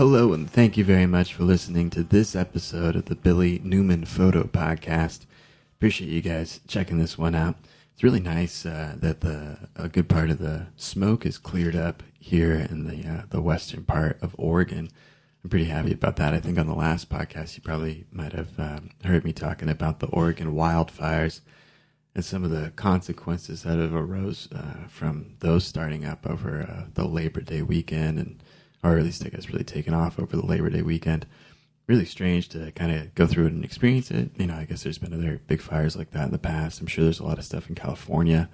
Hello, and thank you very much for listening to this episode of the Billy Newman Photo Podcast. Appreciate you guys checking this one out. It's really nice that a good part of the smoke is cleared up here in the western part of Oregon. I'm pretty happy about that. I think on the last podcast you probably might have heard me talking about the Oregon wildfires and some of the consequences that have arose from those starting up over the Labor Day weekend, or at least I guess really taken off over the Labor Day weekend. Really strange to kind of go through it and experience it. You know, I guess there's been other big fires like that in the past. I'm sure there's a lot of stuff in California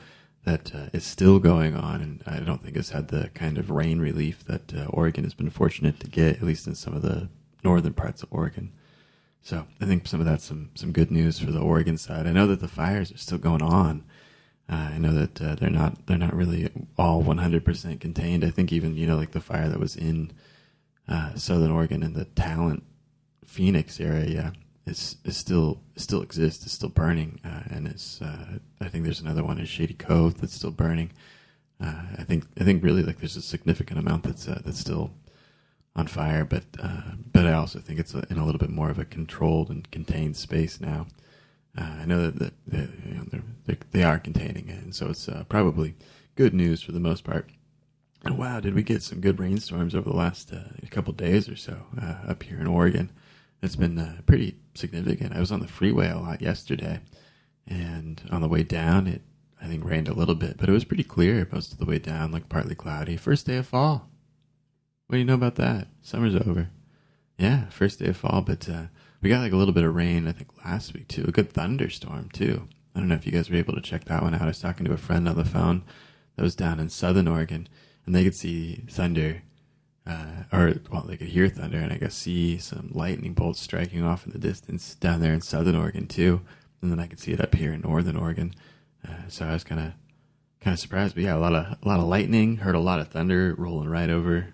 that is still going on, and I don't think it's had the kind of rain relief that Oregon has been fortunate to get, at least in some of the northern parts of Oregon. So I think some of that's some good news for the Oregon side. I know that the fires are still going on. I know that they're not really all 100% contained. I think even, like the fire that was in southern Oregon in the Talent, Phoenix area is still exists. It's still burning, and I think there's another one in Shady Cove that's still burning. I think really like there's a significant amount that's still on fire, but I also think it's in a little bit more of a controlled and contained space now. I know that they are containing it, and so it's probably good news for the most part. And wow, did we get some good rainstorms over the last couple days or so up here in Oregon. It's been pretty significant. I was on the freeway a lot yesterday, and on the way down, it I think rained a little bit, but it was pretty clear most of the way down, like partly cloudy. First day of fall. What do you know about that? Summer's over. Yeah, first day of fall, but we got like a little bit of rain, I think, last week too. A good thunderstorm too. I don't know if you guys were able to check that one out. I was talking to a friend on the phone that was down in southern Oregon, and they could see thunder, they could hear thunder, and I guess see some lightning bolts striking off in the distance down there in southern Oregon too. And then I could see it up here in northern Oregon. So I was kind of surprised, but yeah, a lot of lightning. Heard a lot of thunder rolling right over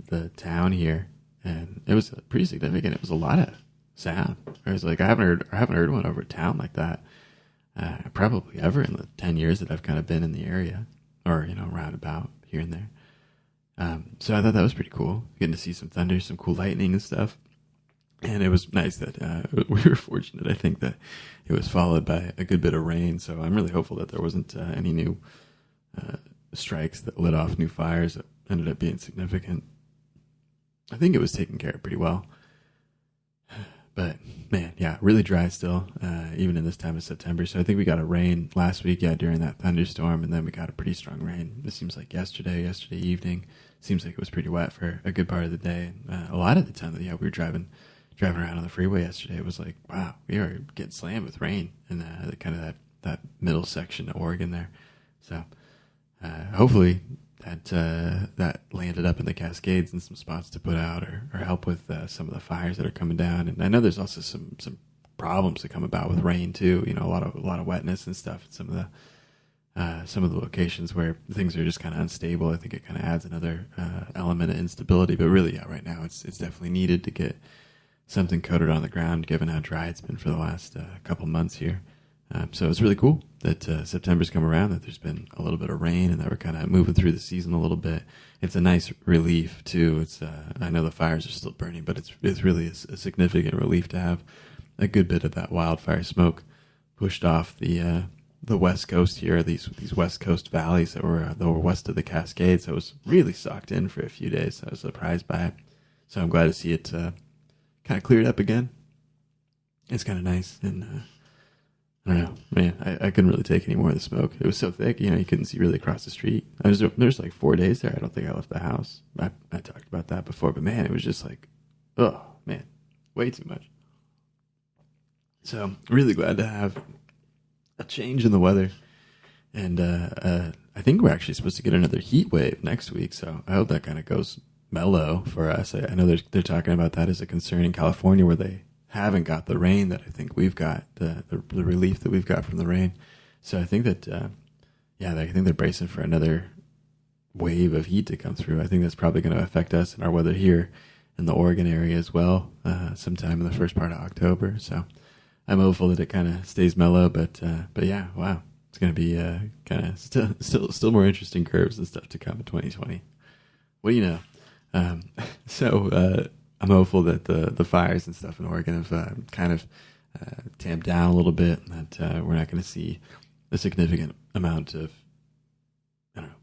the town here, and it was pretty significant. It was a lot of sound. I was like, I haven't heard one over town like that probably ever in the 10 years that I've kind of been in the area, or roundabout here and there. So I thought that was pretty cool, getting to see some thunder, some cool lightning and stuff. And it was nice that we were fortunate, I think, that it was followed by a good bit of rain. So I'm really hopeful that there wasn't any new strikes that lit off new fires that ended up being significant. I think it was taken care of pretty well. But, man, yeah, really dry still, even in this time of September. So I think we got a rain last week, during that thunderstorm, and then we got a pretty strong rain. It seems like yesterday evening. Seems like it was pretty wet for a good part of the day. A lot of the time, we were driving around on the freeway yesterday. It was like, wow, we are getting slammed with rain in that middle section of Oregon there. So hopefully that landed up in the Cascades and some spots to put out or help with some of the fires that are coming down. And I know there's also some problems that come about with rain too. A lot of wetness and stuff at some of the locations where things are just kind of unstable. I think it kind of adds another element of instability. But really, right now it's definitely needed to get something coated on the ground, given how dry it's been for the last couple months here. So it's really cool that September's come around, that there's been a little bit of rain, and that we're kind of moving through the season a little bit. It's a nice relief too. It's I know the fires are still burning, but it's really a significant relief to have a good bit of that wildfire smoke pushed off the West Coast here, these West Coast valleys that were west of the Cascades. I was really sucked in for a few days. I was surprised by it. So I'm glad to see it kind of cleared up again. It's kind of nice, and I don't know, man, I couldn't really take any more of the smoke. It was so thick, you couldn't see really across the street. There's like 4 days there. I don't think I left the house. I talked about that before, but man, it was just like, oh man, way too much. So I'm really glad to have a change in the weather, and I think we're actually supposed to get another heat wave next week. So I hope that kind of goes mellow for us. I know they're talking about that as a concern in California, where they haven't got the rain that I think we've got, the relief that we've got from the rain. So I think that I think they're bracing for another wave of heat to come through. I think that's probably going to affect us and our weather here in the Oregon area as well, sometime in the first part of October. So I'm hopeful that it kind of stays mellow, but yeah, wow, it's going to be kind of still more interesting curves and stuff to come in 2020. What do you know? I'm hopeful that the fires and stuff in Oregon have kind of tamped down a little bit, and that we're not going to see a significant amount of, I don't know,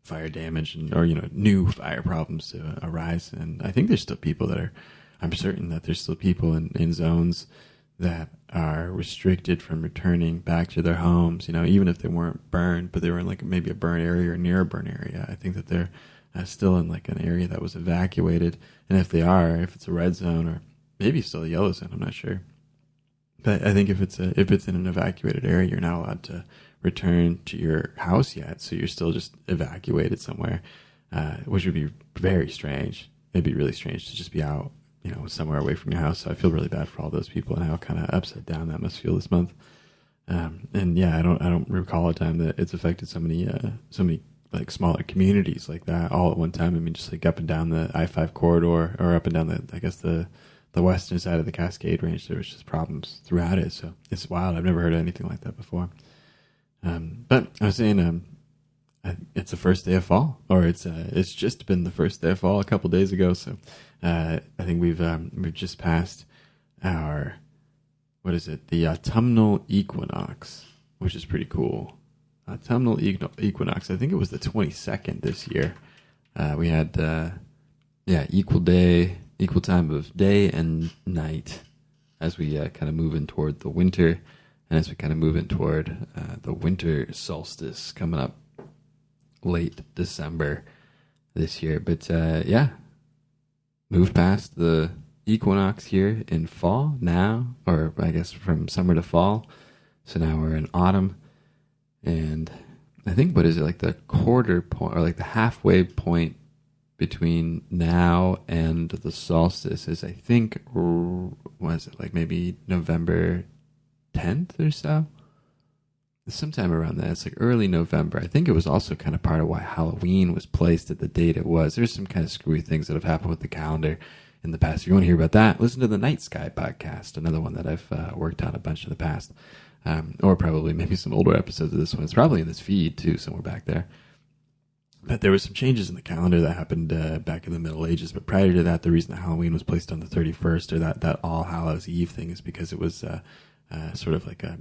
fire damage or new fire problems to arise. And I think there's still people I'm certain that there's still people in zones that are restricted from returning back to their homes, even if they weren't burned, but they were in like maybe a burn area or near a burn area. I think that they're still in like an area that was evacuated. And if it's a red zone or maybe still a yellow zone, I'm not sure. But I think if it's in an evacuated area, you're not allowed to return to your house yet. So you're still just evacuated somewhere, which would be very strange. It'd be really strange to just be out, somewhere away from your house. So I feel really bad for all those people and how kind of upside down that must feel this month. And yeah, I don't recall a time that it's affected so many like smaller communities like that all at one time. I mean, just like up and down the I-5 corridor or up and down the western side of the Cascade Range, there was just problems throughout it. So it's wild. I've never heard of anything like that before. But I was saying, it's the first day of fall, or it's just been the first day of fall a couple days ago. So I think we've just passed our, the autumnal equinox, which is pretty cool. Autumnal equinox. I think it was the 22nd this year. We had equal time of day and night as we kind of move in toward the winter, and as we kind of move in toward the winter solstice coming up late December this year. But moved past the equinox here in fall now, or I guess from summer to fall. So now we're in autumn. And I think, like the quarter point or like the halfway point between now and the solstice is, I think, was it like maybe November 10th or so? Sometime around that. It's like early November. I think it was also kind of part of why Halloween was placed at the date it was. There's some kind of screwy things that have happened with the calendar in the past. If you want to hear about that, listen to the Night Sky podcast, another one that I've worked on a bunch in the past. Or probably maybe some older episodes of this one. It's probably in this feed, too, somewhere back there. But there were some changes in the calendar that happened back in the Middle Ages. But prior to that, the reason that Halloween was placed on the 31st, or that All Hallows Eve thing, is because it was sort of like a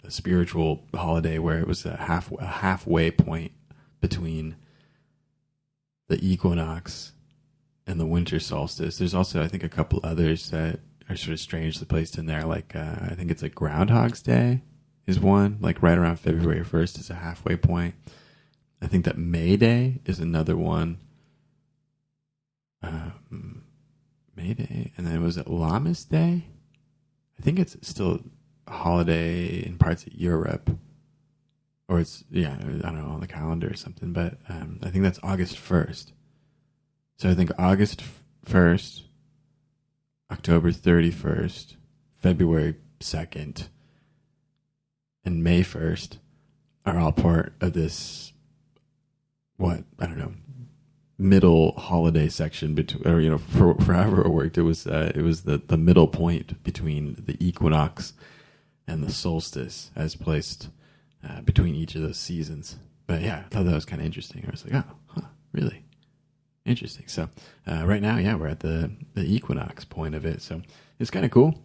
spiritual holiday where it was a halfway point between the equinox and the winter solstice. There's also, I think, a couple others that are sort of strangely placed in there. Like, I think it's like Groundhog's Day is one, like right around February 1st is a halfway point. I think that May Day is another one. May Day. And then was it Lammas Day? I think it's still a holiday in parts of Europe. Or it's, I don't know, on the calendar or something. But I think that's August 1st. So I think August 1st, October 31st, February 2nd, and May 1st are all part of this, middle holiday section between, or, for however it worked, it was the middle point between the equinox and the solstice as placed between each of those seasons. But yeah, I thought that was kind of interesting. I was like, really? Interesting. So right now, we're at the equinox point of it. So it's kind of cool.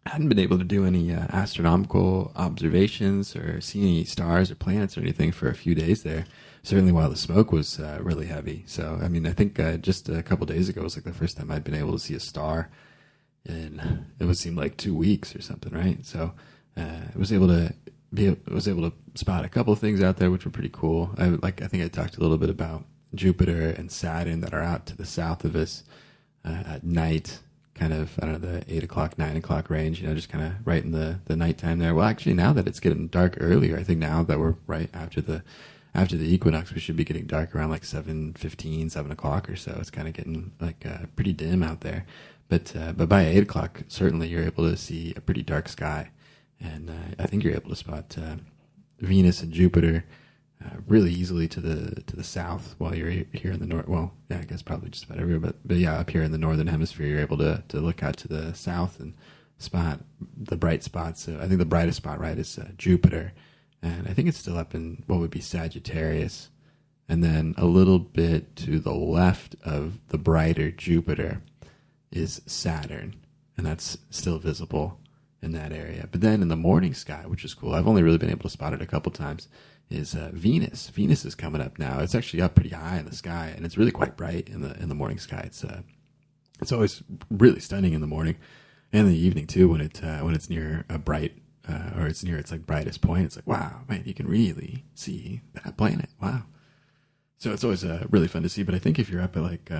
I hadn't been able to do any astronomical observations or see any stars or planets or anything for a few days there. Certainly while the smoke was really heavy. So, I mean, I think just a couple days ago was like the first time I'd been able to see a star in, it would seem like 2 weeks or something, right? So I was able to spot a couple of things out there, which were pretty cool. I think I talked a little bit about Jupiter and Saturn that are out to the south of us at night, kind of, I don't know, the 8 o'clock, 9 o'clock range, just kind of right in the nighttime there. Well, actually, now that it's getting dark earlier, I think now that we're right after the equinox, we should be getting dark around like 7:15, 7 o'clock or so. It's kind of getting like pretty dim out there. But by 8 o'clock, certainly you're able to see a pretty dark sky. And I think you're able to spot Venus and Jupiter really easily to the south while you're here in the north. Well, I guess probably just about everywhere, but up here in the northern hemisphere, you're able to look out to the south and spot the bright spots. I think the brightest spot, right, is Jupiter, and I think it's still up in what would be Sagittarius. And then a little bit to the left of the brighter Jupiter is Saturn. And that's still visible in that area. But then in the morning sky, which is cool, I've only really been able to spot it a couple times, is Venus. Venus is coming up now. It's actually up pretty high in the sky, and it's really quite bright in the morning sky. It's always really stunning in the morning and in the evening too when it's near a bright or it's near its like brightest point. It's like, wow, man, you can really see that planet. Wow. So it's always really fun to see. But I think if you're up at like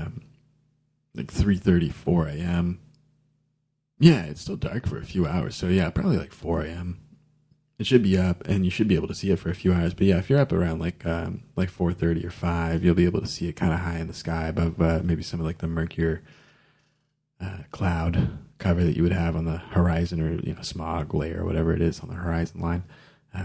3:30, 4 a.m., yeah, it's still dark for a few hours. So yeah, probably like 4 a.m. It should be up, and you should be able to see it for a few hours. But yeah, if you're up around like 4:30 or 5, you'll be able to see it kind of high in the sky above maybe some of like the murkier cloud cover that you would have on the horizon, or smog layer or whatever it is on the horizon line.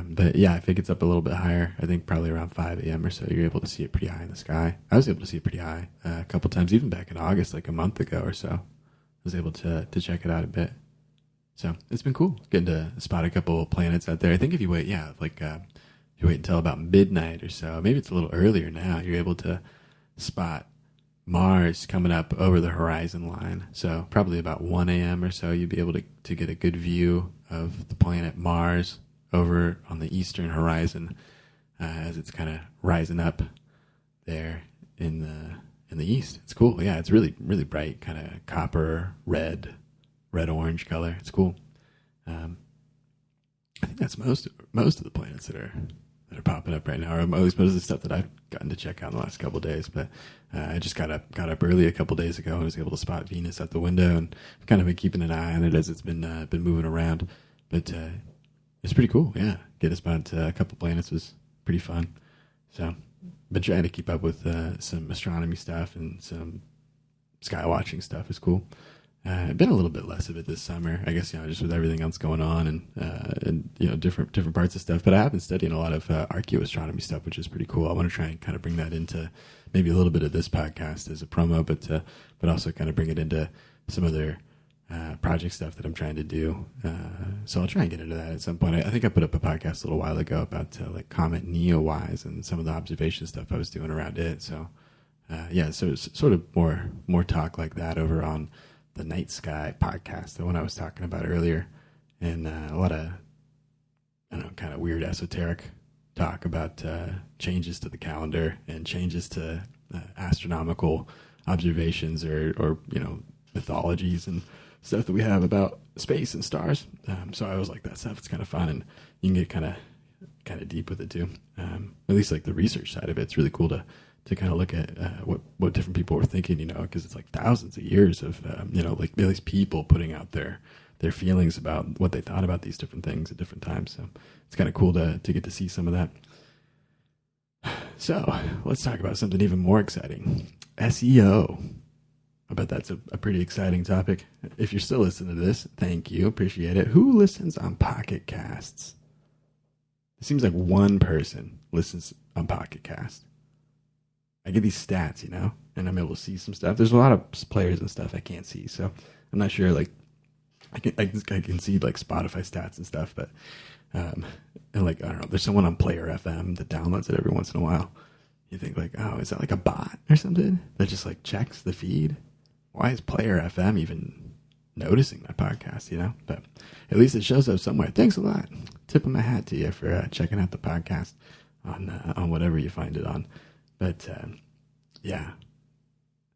But yeah, if it gets up a little bit higher, I think probably around 5 a.m. or so, you're able to see it pretty high in the sky. I was able to see it pretty high a couple times, even back in August, like a month ago or so. I was able to check it out a bit. So it's been cool getting to spot a couple planets out there. I think if you wait, if you wait until about midnight or so, maybe it's a little earlier now, you're able to spot Mars coming up over the horizon line. So probably about 1 a.m. or so, you'd be able to get a good view of the planet Mars over on the eastern horizon as it's kind of rising up there in the east. It's cool. Yeah, it's really, really bright, kind of copper, red-orange color. It's cool. I think that's most of the planets that are popping up right now, or at least most of the stuff that I've gotten to check out in the last couple of days. But I just got up early a couple of days ago and was able to spot Venus out the window, and I've kind of been keeping an eye on it as it's been moving around. But it's pretty cool. Yeah, get to spot a couple planets was pretty fun. So been trying to keep up with some astronomy stuff and some sky watching stuff is cool. Been a little bit less of it this summer, I guess, just with everything else going on and different parts of stuff. But I have been studying a lot of archeoastronomy stuff, which is pretty cool. I want to try and kind of bring that into maybe a little bit of this podcast as a promo, but also kind of bring it into some other project stuff that I'm trying to do. So I'll try and get into that at some point. I think I put up a podcast a little while ago about like Comet Neowise and some of the observation stuff I was doing around it. So so it's sort of more talk like that over on the Night Sky podcast, the one I was talking about earlier, and a lot of kind of weird esoteric talk about changes to the calendar and changes to astronomical observations or mythologies and stuff that we have about space and stars. So I always like that stuff. It's kind of fun, and you can get kind of deep with it too. At least like the research side of it, it's really cool to kind of look at what different people were thinking, because it's like thousands of years of, like at least people putting out their feelings about what they thought about these different things at different times. So it's kind of cool to get to see some of that. So let's talk about something even more exciting. SEO. I bet that's a pretty exciting topic. If you're still listening to this, thank you. Appreciate it. Who listens on Pocket Casts? It seems like one person listens on Pocket Cast. I get these stats, and I'm able to see some stuff. There's a lot of players and stuff I can't see, so I'm not sure. Like, I can see like Spotify stats and stuff, but and like I don't know. There's someone on Player FM that downloads it every once in a while. You think like, oh, is that like a bot or something that just like checks the feed? Why is Player FM even noticing my podcast? But at least it shows up somewhere. Thanks a lot. Tip of my hat to you for checking out the podcast on whatever you find it on. But,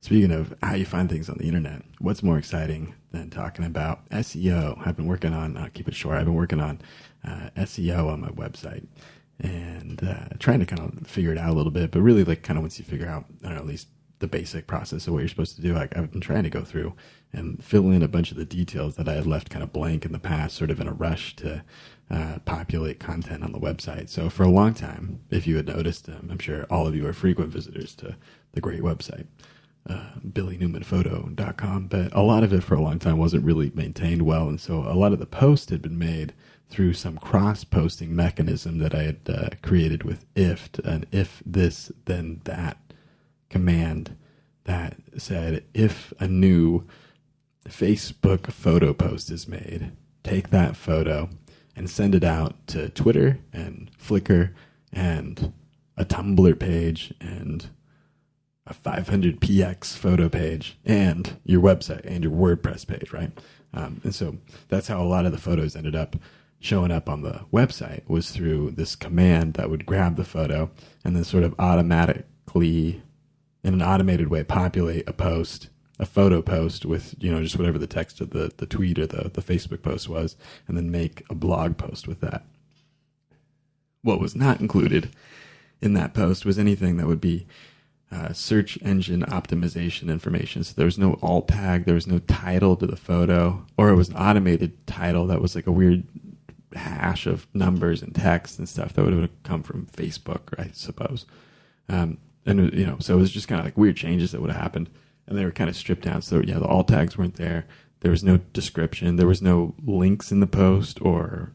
speaking of how you find things on the internet, what's more exciting than talking about SEO? I've been working on, keep it short, I've been working on SEO on my website and trying to kind of figure it out a little bit. But really, like, kind of once you figure out, I don't know, at least the basic process of what you're supposed to do, like, I've been trying to go through and fill in a bunch of the details that I had left kind of blank in the past, sort of in a rush to populate content on the website. So for a long time, if you had noticed, I'm sure all of you are frequent visitors to the great website, billynewmanphoto.com, but a lot of it for a long time wasn't really maintained well. And so a lot of the posts had been made through some cross-posting mechanism that I had created with an if this, then that command that said, if a new Facebook photo post is made, take that photo and send it out to Twitter and Flickr and a Tumblr page and a 500px photo page and your website and your WordPress page, right? And so that's how a lot of the photos ended up showing up on the website, was through this command that would grab the photo and then sort of automatically, in an automated way, populate a photo post with, just whatever the text of the tweet or the Facebook post was, and then make a blog post with that. What was not included in that post was anything that would be search engine optimization information. So there was no alt tag, there was no title to the photo, or it was an automated title that was like a weird hash of numbers and text and stuff that would have come from Facebook, I suppose. So it was just kind of like weird changes that would have happened, and they were kind of stripped down. So yeah, the alt tags weren't there. There was no description. There was no links in the post or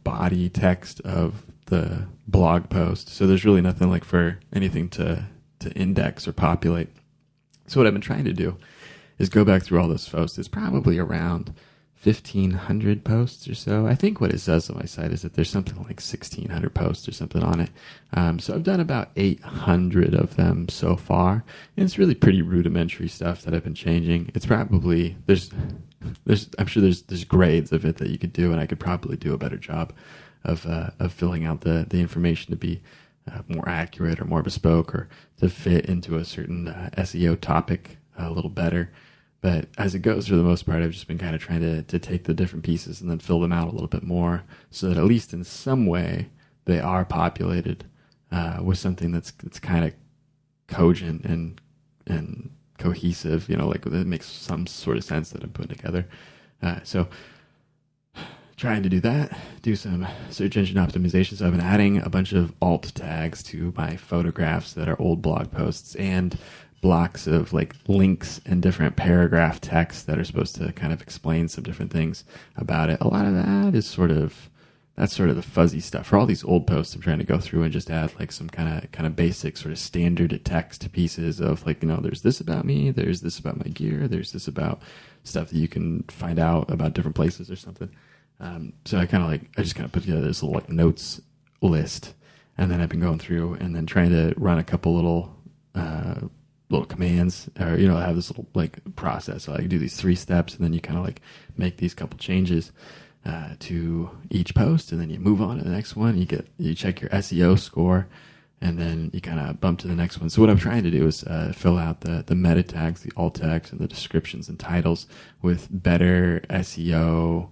body text of the blog post. So there's really nothing like for anything to index or populate. So what I've been trying to do is go back through all those posts. It's probably around 1,500 posts or so. I think what it says on my site is that there's something like 1,600 posts or something on it. So I've done about 800 of them so far. And it's really pretty rudimentary stuff that I've been changing. It's probably, I'm sure there's grades of it that you could do, and I could probably do a better job of filling out the information to be more accurate or more bespoke, or to fit into a certain SEO topic a little better. But as it goes, for the most part, I've just been kind of trying to take the different pieces and then fill them out a little bit more, so that at least in some way they are populated with something that's kind of cogent and cohesive, like that makes some sort of sense that I'm putting together. So trying to do that, do some search engine optimization. So I've been adding a bunch of alt tags to my photographs that are old blog posts, and blocks of like links and different paragraph text that are supposed to kind of explain some different things about it. A lot of that is that's sort of the fuzzy stuff. For all these old posts, I'm trying to go through and just add like some kind of basic sort of standard text pieces of like, there's this about me, there's this about my gear, there's this about stuff that you can find out about different places or something. So I just kind of put together this little like notes list, and then I've been going through and then trying to run a couple little commands, or I have this little like process. So I do these 3 steps, and then you kind of like make these couple changes to each post, and then you move on to the next one. You check your SEO score, and then you kind of bump to the next one. So what I'm trying to do is fill out the meta tags, the alt tags, and the descriptions and titles with better SEO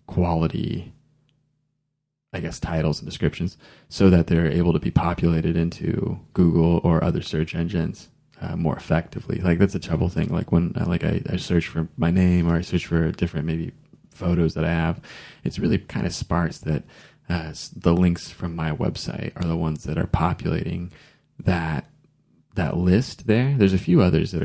quality, I guess, titles and descriptions, so that they're able to be populated into Google or other search engines more effectively. Like that's a trouble thing. Like when I search for my name, or I search for different maybe photos that I have, it's really kind of sparse that the links from my website are the ones that are populating that list there. There's a few others that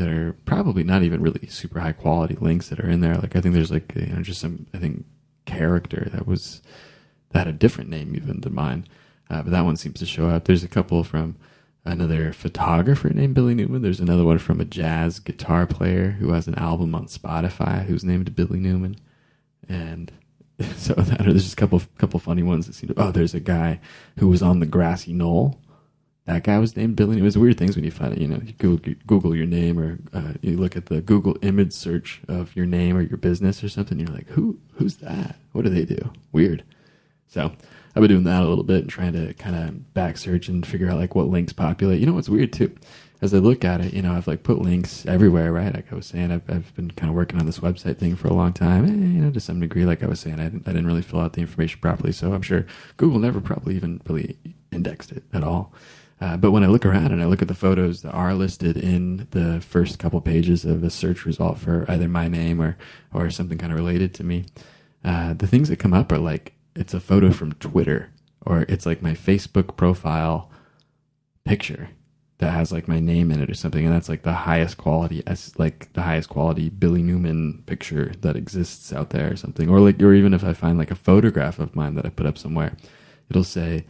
are probably not even really super high quality links that are in there. Like I think there's like just some, I think, character that had a different name even than mine, but that one seems to show up. There's a couple from another photographer named Billy Newman. There's another one from a jazz guitar player who has an album on Spotify who's named Billy Newman. And so there's just a couple funny ones that seem to, there's a guy who was on the grassy knoll. That guy was named Billy Newman. It's weird things when you find it, you Google your name, or you look at the Google image search of your name or your business or something. You're like, who's that? What do they do? Weird. So I've been doing that a little bit and trying to kind of back search and figure out like what links populate. What's weird too, as I look at it, I've like put links everywhere, right? Like I was saying, I've been kind of working on this website thing for a long time, to some degree. Like I was saying, I didn't really fill out the information properly, so I'm sure Google never probably even really indexed it at all. But when I look around and I look at the photos that are listed in the first couple pages of a search result for either my name or something kind of related to me, the things that come up are like, it's a photo from Twitter, or it's like my Facebook profile picture that has like my name in it or something, and that's like the highest quality Billy Newman picture that exists out there or something. Or even if I find like a photograph of mine that I put up somewhere, it'll say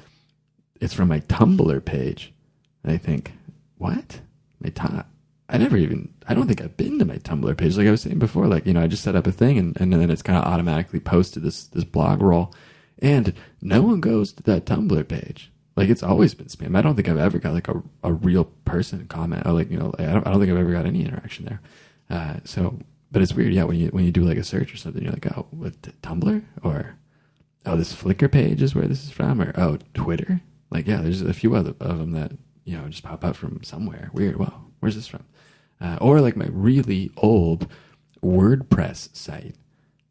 it's from my Tumblr page. And I think, what? I don't think I've been to my Tumblr page. Like I was saying before, I just set up a thing and then it's kind of automatically posted this blog roll, and no one goes to that Tumblr page. like it's always been spam. I don't think I've ever got like a real person comment, or like, I don't think I've ever got any interaction there. But it's weird, yeah. When you do like a search or something, you're like, oh, what, Tumblr, or oh, this Flickr page is where this is from, or oh, Twitter. Like, yeah, there's a few other of them that just pop up from somewhere. Weird. Well, where's this from? Or like my really old WordPress site.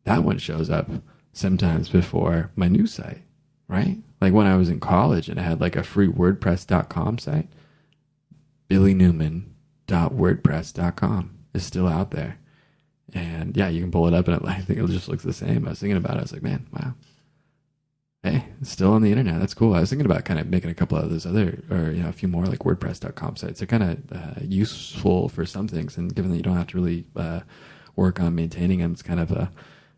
That one shows up sometimes before my new site, right? Like when I was in college and I had like a free WordPress.com site, billynewman.wordpress.com is still out there. And yeah, you can pull it up and I think it just looks the same. I was thinking about it. I was like, man, wow. Hey, it's still on the internet. That's cool. I was thinking about kind of making a couple of those other, or a few more like WordPress.com sites. They're kind of useful for some things, and given that you don't have to really work on maintaining them, it's kind of a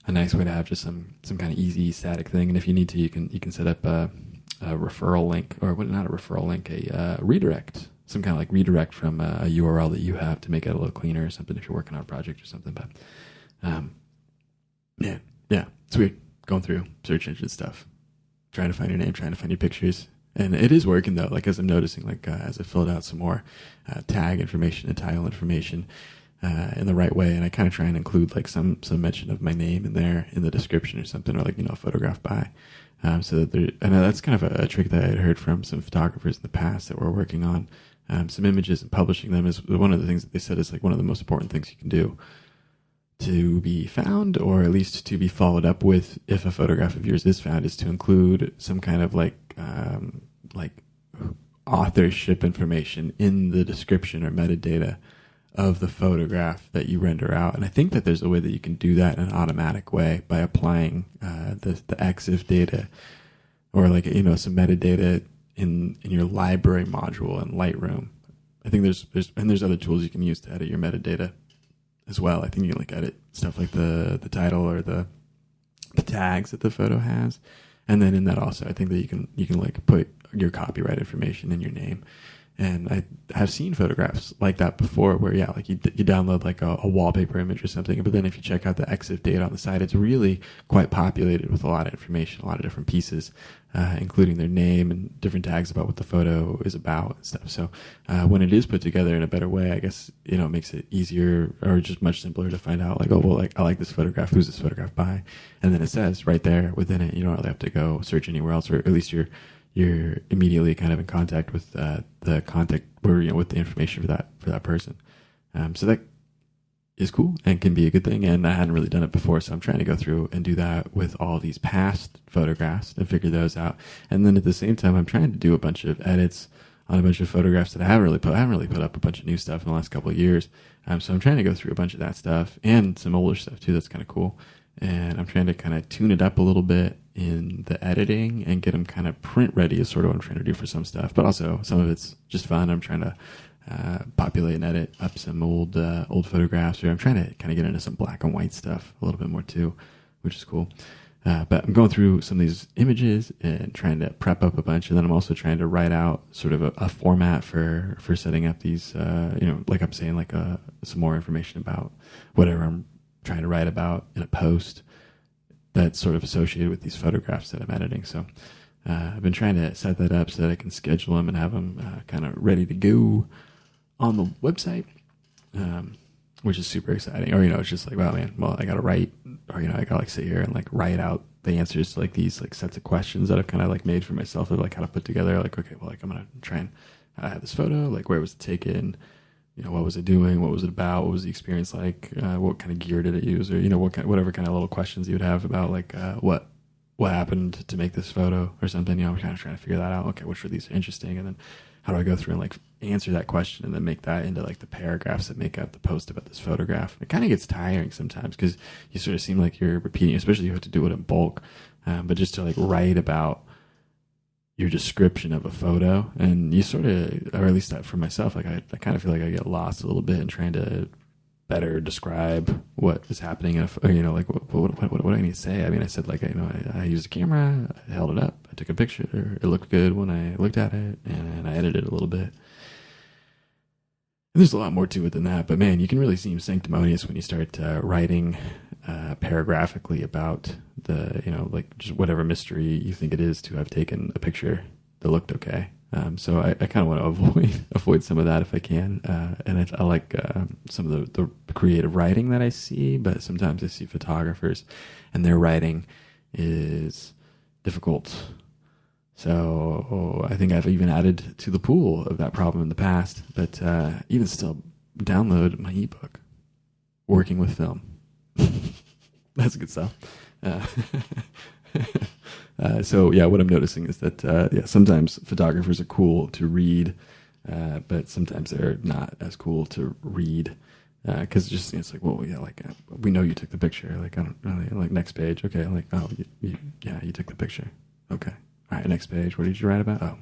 nice way to have just some kind of easy static thing. And if you need to, you can set up a referral link, or not a referral link, a redirect, some kind of like redirect from a URL that you have to make it a little cleaner or something if you're working on a project or something. But yeah, it's weird going through search engine stuff, trying to find your name, trying to find your pictures. And it is working though, like as I'm noticing, like as I filled out some more tag information and title information in the right way. And I kind of try and include like some mention of my name in there in the description or something, or like, photographed by. So that I know that's kind of a trick that I had heard from some photographers in the past that were working on some images and publishing them. Is one of the things that they said is like one of the most important things you can do to be found, or at least to be followed up with if a photograph of yours is found, is to include some kind of like authorship information in the description or metadata of the photograph that you render out. And I think that there's a way that you can do that in an automatic way by applying the EXIF data, or like some metadata in your library module in Lightroom. I think there's other tools you can use to edit your metadata as well. I think you can like edit stuff like the title or the tags that the photo has, and then in that also I think that you can like put your copyright information in your name. And I have seen photographs like that before, where like you download like a wallpaper image or something, but then if you check out the EXIF data on the site, it's really quite populated with a lot of information, a lot of different pieces, including their name and different tags about what the photo is about and stuff. So when it is put together in a better way, I guess it makes it easier, or just much simpler to find out like, oh well, like I like this photograph, who's this photograph by, and then it says right there within it. You don't really have to go search anywhere else, or at least you're immediately kind of in contact with the contact, or with the information for that person. So that is cool and can be a good thing. And I hadn't really done it before, so I'm trying to go through and do that with all these past photographs and figure those out. And then at the same time, I'm trying to do a bunch of edits on a bunch of photographs that I haven't really put up a bunch of new stuff in the last couple of years. So I'm trying to go through a bunch of that stuff and some older stuff too. That's kind of cool. And I'm trying to kind of tune it up a little bit in the editing and get them kind of print ready is sort of what I'm trying to do for some stuff. But also some of it's just fun. I'm trying to populate and edit up some old photographs, or I'm trying to kind of get into some black and white stuff a little bit more too, which is cool. But I'm going through some of these images and trying to prep up a bunch, and then I'm also trying to write out sort of a format for setting up these, like I'm saying, like some more information about whatever I'm trying to write about in a post that's sort of associated with these photographs that I'm editing. So I've been trying to set that up so that I can schedule them and have them kind of ready to go on the website, which is super exciting. Or, it's just like, wow, man, well, I got to write, or, I got to like sit here and like write out the answers to like these like sets of questions that I've kind of like made for myself, of like how to put together, like, okay, well, like I'm going to try and have this photo, like where was it taken? What was it doing? What was it about? What was the experience like? What kind of gear did it use? Or, whatever kind of little questions you would have about like, what happened to make this photo or something. I'm kind of trying to figure that out. Okay, which of these are interesting? And then how do I go through and like answer that question and then make that into like the paragraphs that make up the post about this photograph? It kind of gets tiring sometimes because you sort of seem like you're repeating, especially if you have to do it in bulk. But just to like write about your description of a photo, and you sort of, or at least for myself, like I kind of feel like I get lost a little bit in trying to better describe what is happening in like what do I need to say? I mean, I said like, I used a camera, I held it up, I took a picture, it looked good when I looked at it, and I edited it a little bit. And there's a lot more to it than that, but man, you can really seem sanctimonious when you start writing paragraphically about the, like just whatever mystery you think it is to have taken a picture looked okay. So I kind of want to avoid some of that if I can. And I like some of the creative writing that I see, but sometimes I see photographers and their writing is difficult. So I think I've even added to the pool of that problem in the past. But even still, download my ebook, Working with Film. That's good stuff. So yeah, what I'm noticing is that sometimes photographers are cool to read, but sometimes they're not as cool to read because it's like, well, yeah, like we know you took the picture. Like I don't really like next page. Okay, like oh, you took the picture. Okay, all right, next page. What did you write about? Oh,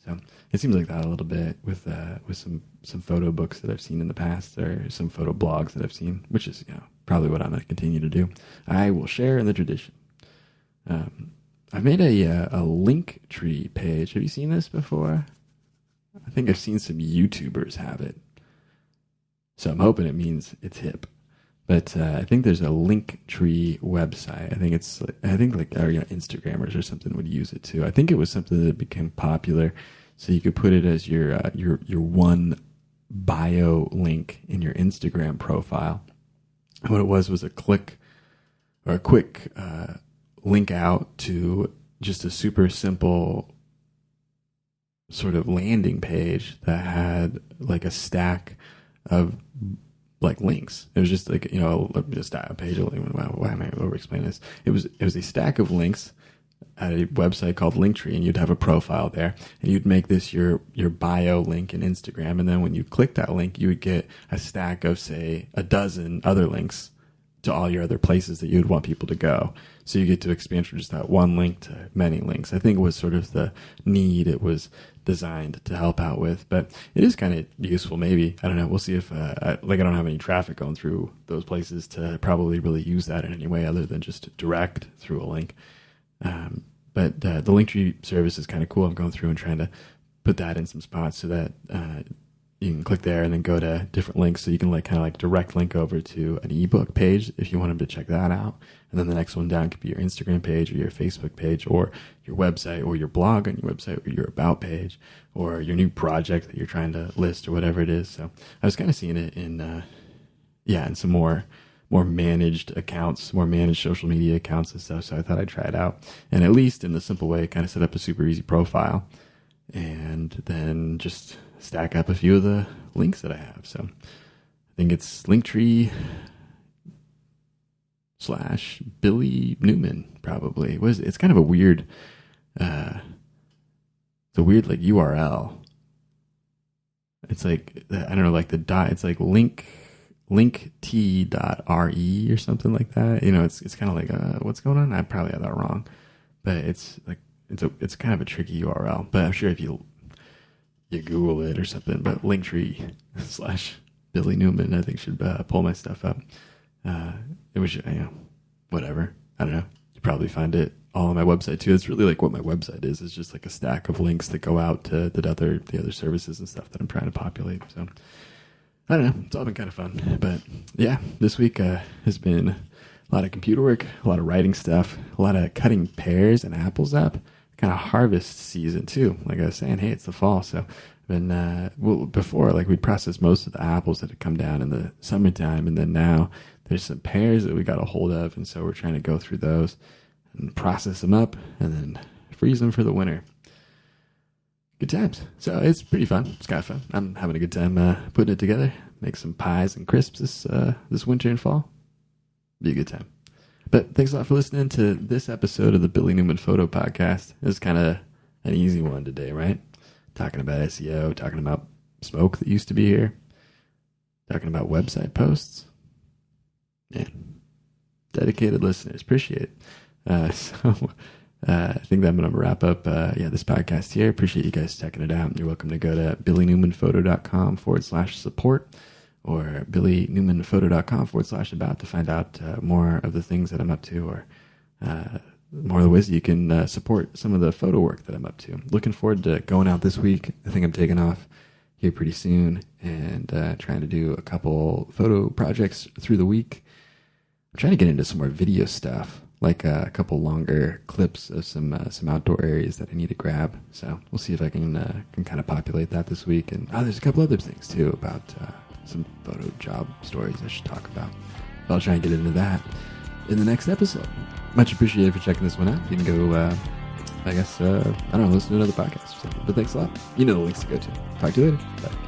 so it seems like that a little bit with some photo books that I've seen in the past, or some photo blogs that I've seen, which is probably what I'm going to continue to do. I will share in the tradition. I've made a link tree page. Have you seen this before? I think I've seen some YouTubers have it. So I'm hoping it means it's hip. But I think there's a link tree website. I think Instagrammers or something would use it too. I think it was something that became popular, so you could put it as your one bio link in your Instagram profile. And what it was a click or a quick link out to just a super simple sort of landing page that had like a stack of like links. It was just like, a stack page. Why am I over explaining this? It was a stack of links at a website called Linktree, and you'd have a profile there, and you'd make this your bio link in Instagram, and then when you click that link, you would get a stack of, say, a dozen other links to all your other places that you'd want people to go. So you get to expand from just that one link to many links. I think it was sort of the need it was designed to help out with, but it is kind of useful maybe. I don't know. We'll see if, I don't have any traffic going through those places to probably really use that in any way other than just direct through a link. But the Linktree service is kind of cool. I'm going through and trying to put that in some spots so that you can click there and then go to different links. So you can kind of direct link over to an ebook page if you want them to check that out. And then the next one down could be your Instagram page or your Facebook page or your website or your blog on your website or your about page or your new project that you're trying to list or whatever it is. So I was kind of seeing it in some more managed accounts, more managed social media accounts and stuff. So I thought I'd try it out. And at least in the simple way, kind of set up a super easy profile and then just stack up a few of the links that I have. So I think it's Linktree / Billy Newman, probably. It's kind of a weird, it's a weird URL. It's like, I don't know, the dot, it's like linkt.re or something like that. It's kind of like, what's going on? I probably have that wrong, but it's it's kind of a tricky URL, but I'm sure if you Google it or something, but Linktree / Billy Newman, I think should pull my stuff up. It was, whatever. I don't know. You probably find it all on my website too. It's really what my website is. It's just a stack of links that go out to the other services and stuff that I'm trying to populate. So I don't know. It's all been kind of fun, but yeah, this week has been a lot of computer work, a lot of writing stuff, a lot of cutting pears and apples up. Kind of harvest season too. Like I was saying, hey, it's the fall, so before we'd process most of the apples that had come down in the summertime, and then now there's some pears that we got a hold of, and so we're trying to go through those and process them up and then freeze them for the winter. Good times. So it's pretty fun. It's kind of fun. I'm having a good time putting it together. Make some pies and crisps this winter and fall. Be a good time. But thanks a lot for listening to this episode of the Billy Newman Photo Podcast. It's kind of an easy one today, right? Talking about SEO, talking about smoke that used to be here, talking about website posts. Yeah, dedicated listeners. Appreciate it. I think I'm going to wrap up this podcast here. Appreciate you guys checking it out. You're welcome to go to billynewmanphoto.com/support or billynewmanphoto.com/about to find out more of the things that I'm up to, or more of the ways you can support some of the photo work that I'm up to. Looking forward to going out this week. I think I'm taking off here pretty soon and trying to do a couple photo projects through the week. I'm trying to get into some more video stuff. like a couple longer clips of some outdoor areas that I need to grab. So we'll see if I can kind of populate that this week. And there's a couple other things too about some photo job stories I should talk about. I'll try and get into that in the next episode. Much appreciated for checking this one out. You can go, I guess, I don't know, listen to another podcast or something. But thanks a lot. You know the links to go to. Talk to you later. Bye.